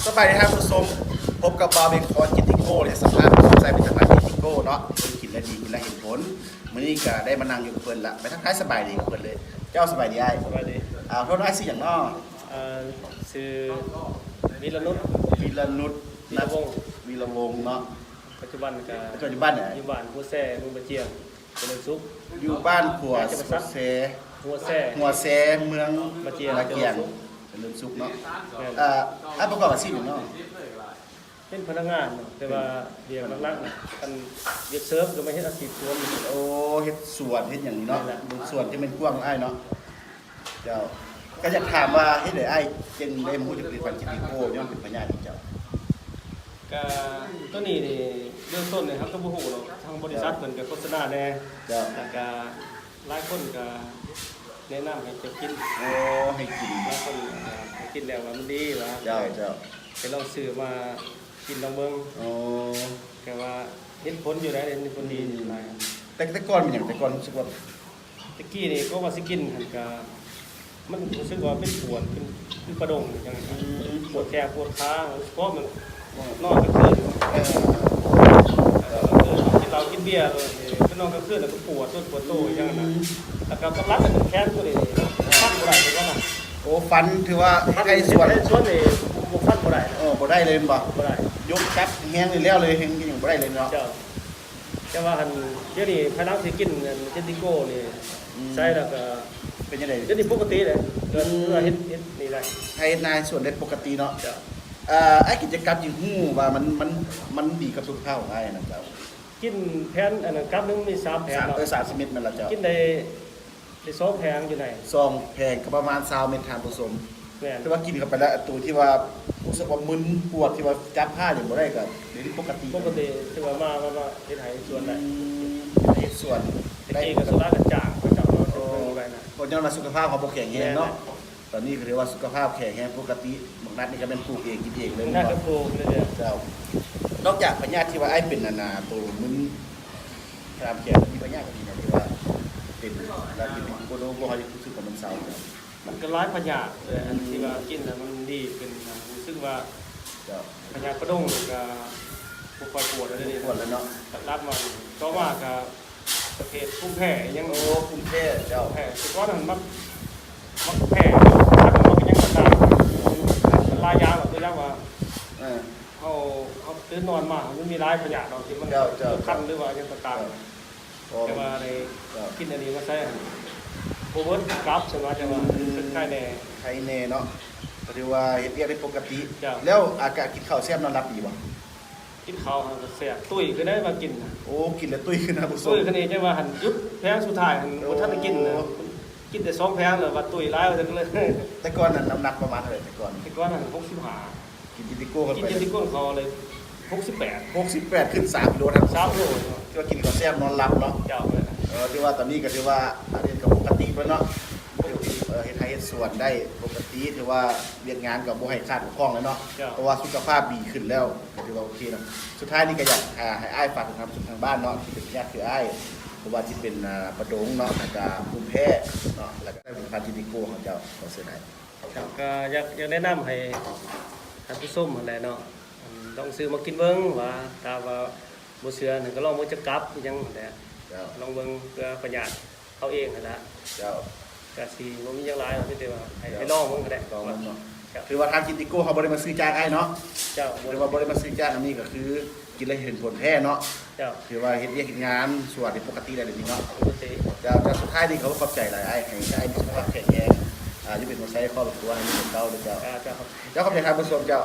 สบายดีครับผู้ชมพบกับบาร์บีคอนกิติโก้เนี่ยสภาพสงสัยเป็นสภาพกิติโก้เนาะเพิ่นกินแล้วดีกินแล้วเห็นผลมื้อนี้ก็ได้มานั่งอยู่กับเพิ่นละไปทักทายสบายดีกับเพิ่นเลยเจ้าสบายดีอ้าย สวัสดี เพิ่นอ้ายสิหยังเนาะ ชื่อวิรนุช วีรนุช วีรวงศ์ วีรวงศ์เนาะ ปัจจุบันก็ ปัจจุบันเนี่ย อยู่บ้านหัวแซ่เมืองบะเจียงเจริญสุข อยู่บ้านขัวสุเซ หัวแซ่ หัวแซเมือง บะเจียง บะเกียงเจริญสุขเนาะ แม่น ประกอบอาชีพหยังเนาะ เป็นพนักงานเนาะแต่ว่าเรียนหลักๆนะกันเรียกเซิร์ฟก็ไม่ใช่อาชีพรวม โอ้เฮ็ดสวนเฮ็ดหยังนี้เนาะ นั่นแหละ ดูสวนที่เป็นกว้างอ้ายเนาะเจ้าก็อยากถามว่าเฮ็ดได้อ้ายจึงได้มารู้จักผลิตภัณฑ์กิติโก้ย้อนเป็นพญาติเจ้า ก็ตัวนี้นี่เริ่มต้นเลยครับต้องบ่ฮู้หรอกทางบริษัทเพิ่นก็โฆษณาแน่ เจ้า แล้วก็หลายคนก็แนะนำให้จะกิน โอ้ให้กิน หลายคนให้กินแล้วว่ามันดีว่า เจ้าเจ้า ไปลองซื้อมากินลองเบิ่ง โอ้ แต่ว่าเห็นผลอยู่แล้วเห็นผลดีหลาย แต่ก่อนเป็นหยังแต่ก่อนรู้สึกว่า ตะกี้นี่ก็ว่าสิกินหันก็มันรู้สึกว่าเป็นปวดเป็นประดงอย่างนี้ปวดแขนปวดขาเพราะมันนอนกลางคืน เออ กินเหล้ากินเบียร์เลยก็นอนกลางคืนแล้วก็ปวดต้นปวดโตอย่างนั้นนะแล้วก็รับแต่แค้นตัวนี้ฟันบ่ได้เลยว่าน่ะ โอ้ฟันถือว่าใครสวน ส่วนนี่บ่ฟันบ่ได้ บ่ได้เลยบ่ บ่ได้ ยกจับแฮงเลยแล้วเลยแฮงกินหยังบ่ได้เลยเนาะ เจ้าแต่ว่าหันเดี๋ยวนี้ภายหลังสิกินเจนติโก้นี่ใช้แล้วก็ เป็นจังได๋ เดี๋ยวนี้ปกติเลยเดือนเฮ็ดนี่ได้ ให้นายส่วนได้ปกติเนาะ เจ้า ไอ้กิจกรรมอยู่ฮู้ว่ามันดีกับสุขภาพของอ้ายนะเจ้า กินแผนอันนั้นกับนึงมี3แผนเนาะ 30เม็ดนั่นล่ะเจ้า กินได้2แผงอยู่ไหน ซองแพงก็ประมาณ20เม็ดทานผสม แม่น แต่ว่ากินเข้าไปแล้วตัวที่ว่ารู้สึกว่ามึนปวดที่ว่าจับผ้าอย่างบ่ได้ก็เดี๋ยวนี้ปกติ ปกติถือว่ามาเฮ็ดให้ส่วนได้ เฮ็ดส่วน ตะกี้ก็สุรากันจางก็จับเราเบิ่งไปนะ คนย้อนมาสุขภาพของบ่แข็งแรงเนาะตอนนี้ก็เรียกว่าสุขภาพแข็งแรงปกติบางนัดนี่ก็เป็นปลูกเองกินเองเลย น่า เนาะ จะปลูกเลยเนี่ย เจ้านอกจากพญาธิที่ว่าไอ้เป็นนาตัวมึนตามแขนมีพญาธิก็ดีนะที่ว่าเป็นแล้วกินโกโดบ่ให้รู้สึกว่ามันเศร้าเนาะ มันก็ร้ายพยาธิเลยอันที่ว่ากินแล้วมันดีขึ้นนะรู้สึกว่า เจ้า พยาธิกระด้งก็บ่ค่อยปวดแล้วนี่ ปวดแล้วเนาะ รับมาก็ว่าก็ประเภทภูมิแพ้ยัง โอ้ภูมิแพ้เจ้า แพ้แต่ก็มันมันแพ้ถ้ามันเป็นยังต่างลายยาแบบตัวอย่างว่า เออ เขาตื่นนอนมามันมีลายพยาธิเราที่มันคันหรือว่ายังต่างๆแต่ว่าในกินอันนี้มาใช้โอเวอร์กราฟใช่ไหมจะว่าเป็นไข้แน่ ไข้แน่เนาะก็ถือว่าเฮ็ดเรียกได้ปกติ เจ้า แล้วอากาศกินข้าวแซ่บนอนหลับดีบ่ กินข้าวก็แสบตุ้ยก็ได้มากิน โอ้กินแล้วตุ้ยขึ้นนะผู้ชม ตุ้ยคนนี้จะว่าหันยุดแพงสุดท้ายหันบ่ทันได้กินนะกินแต่2แพงเลยว่าตุ้ยร้ายว่าจังเลย แต่ก่อนนั้นน้ำหนักประมาณเท่าไหร่แต่ก่อน แต่ก่อนหัน65 กินจิติโก้กัน กิน ไป จนที่ก้นคอเลย68 68ขึ้น3กิโลทั้ง 3โล ที่ว่ากินข้าวแซ่บนอนหลับเนาะ เจ้าเลยนะ ที่ว่าตอนนี้ก็ถือว่าอันนี้ก็ปกติเพิ่นเนาะเฮ็ดให้เฮ็ดสวนได้ปกติถือว่าเรียนงานกับบ่ให้ขาดบกพร่องแล้วเนาะเพราะว่าสุขภาพดีขึ้นแล้วก็ถือว่าโอเคเนาะสุดท้ายนี่ก็อยากให้อ้ายฝากถึงทางบ้านเนาะที่เป็นญาติคืออ้ายเพราะว่าที่เป็นประดงเนาะแล้วก็ภูมิแพ้เนาะแล้วก็ได้ผลิตภัณฑ์จิติโก้ของเจ้าขอเสนอ ครับก็อยากแนะนำให้ท่านผู้ชมนั่นแหละเนาะต้องซื้อมากินเบิ่งว่าถ้าว่าบ่เชื่อนั่นก็ลองมื้อจะกลับอีหยังนั่นแหละ เจ้า ลองเบิ่งเพื่อประหยัดเขาเองนั่นแหละ เจ้า ก็สิบ่มีหยังหลายเนาะที่แต่ว่าให้ลองเบิ่งก็ได้ ลองมันเนาะ ครับ คือว่าทางจิติโก้เขาบ่ได้มาซื้อจ้างไอ้เนาะ เจ้า หรือว่าบ่ได้มาซื้อจ้างอันนี้ก็คือกินแล้วเห็นผลแท้เนาะ เจ้า คือว่าเฮ็ดเวียกเฮ็ดงานสวัสดิปกติได้เลยนี่เนาะ ปกติ แต่สุดท้ายนี่เขาก็ขอบใจหลายไอ้ให้ไอ้มีสุขภาพแข็งแรงอยู่เป็นคนใช้ครอบครัวให้มีคนเก่าด้วยเจ้า เจ้าครับ เจ้าขอบใจครับผู้ชมเจ้า